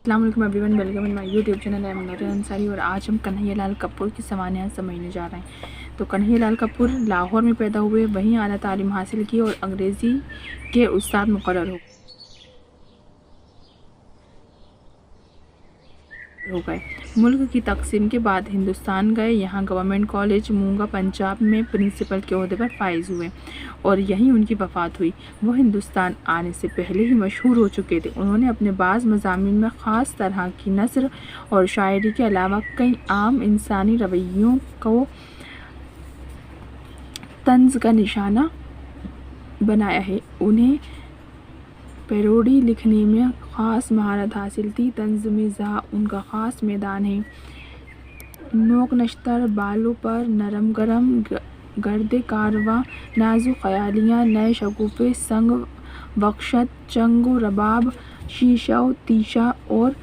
अस्सलाम वालेकुम everyone, welcome in my YouTube channel. I am Noor Ansari और आज हम कन्हैयालाल कपूर की सामान्यता समझने जा रहे हैं। तो कन्हैयालाल कपूर लाहौर में पैदा हुए, वहीं आला तालीम हासिल की और अंग्रेज़ी के उस्ताद मुकर्रर हो गए। मुल्क की तकसीम के बाद हिंदुस्तान गए। यहाँ गवर्नमेंट कॉलेज मूंगा पंजाब में प्रिंसिपल के ओहदे पर फाइज हुए और यहीं उनकी वफ़ात हुई। वो हिंदुस्तान आने से पहले ही मशहूर हो चुके थे। उन्होंने अपने बाज़ मज़ामीन में ख़ास तरह की नस्र और शायरी के अलावा कई आम इंसानी रवैयों को तंज़ का निशाना बनाया है। उन्हें पैरोडी लिखने में ख़ास महारत हासिल थी। तंज़ मिज़ाह उनका ख़ास मैदान है। नोक नश्तर, बालों पर नरम गरम गर्दे कारवां, नाजुक ख़यालियाँ, नए शगुफ़े, संग वक्शत, चंगो रबाब, शीशा तीशा और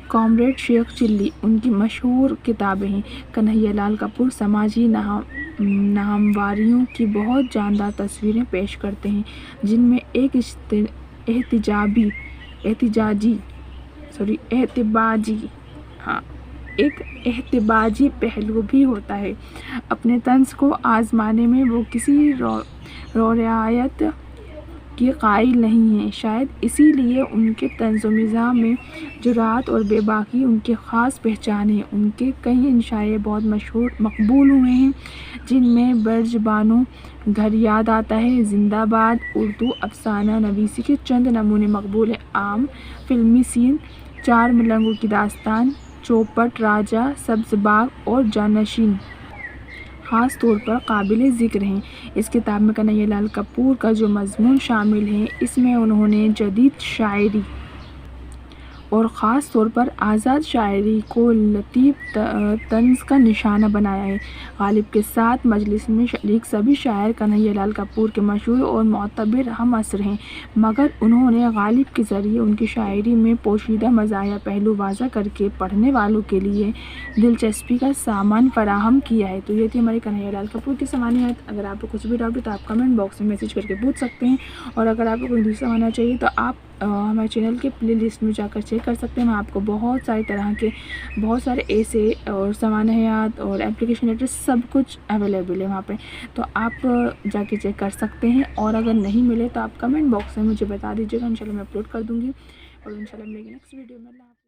कॉमरेड शेख चिल्ली उनकी मशहूर किताबें हैं। कन्हैयालाल कपूर समाजी नाहमवारियों की बहुत जानदार तस्वीरें पेश करते हैं, जिनमें एक एहतिबाजी पहलू भी होता है। अपने तंज़ को आज़माने में वो किसी रियायत की कायल नहीं हैं। शायद इसीलिए उनके तंज़-ओ-मिज़ाह में जुराअत और बेबाकी उनकी ख़ास पहचान है। उनके कई इंशाए बहुत मकबूल हुए हैं, जिनमें बर्ज़बानो घर याद आता है, जिंदाबाद, उर्दू अफ़साना नवीसी के चंद नमूने मकबूल हैं। आम फिल्मी सीन चार मलंगों की दास्तान, चौपट, राजा, सब्ज़ बाग और जानशीन ख़ास तौर पर काबिल ज़िक्र हैं। इस किताब में कन्हैयालाल कपूर का जो मज़मून शामिल है, इसमें उन्होंने जदीद शायरी और ख़ास तौर पर आज़ाद शायरी को लतीफ़ तंज़ का निशाना बनाया है। गालिब के साथ मजलिस में शरीक सभी शायर कन्हैयालाल कपूर के मशहूर और मोतबर हम असर हैं, मगर उन्होंने गालिब के ज़रिए उनकी शायरी में पोशीदा मज़ाहिया पहलू वाज़ा करके पढ़ने वालों के लिए दिलचस्पी का सामान फराहम किया है। तो ये थी हमारी कन्हैयालाल कपूर की सामान्यत। अगर आपको कुछ भी डाउट है तो आप कमेंट बॉक्स में मैसेज करके पूछ सकते हैं, और अगर आपको कोई दूसरा सामान चाहिए तो आप हमारे चैनल के प्लेलिस्ट में जाकर चेक कर सकते हैं। मैं आपको बहुत सारी तरह के बहुत सारे ऐसे और सामान्यत और एप्लीकेशन लेटर सब कुछ अवेलेबल है वहाँ पे, तो आप जाके चेक कर सकते हैं। और अगर नहीं मिले तो आप कमेंट बॉक्स में मुझे बता दीजिएगा, इंशाल्लाह मैं अपलोड कर दूँगी। और इंशाल्लाह मिलेंगे नेक्स्ट वीडियो में।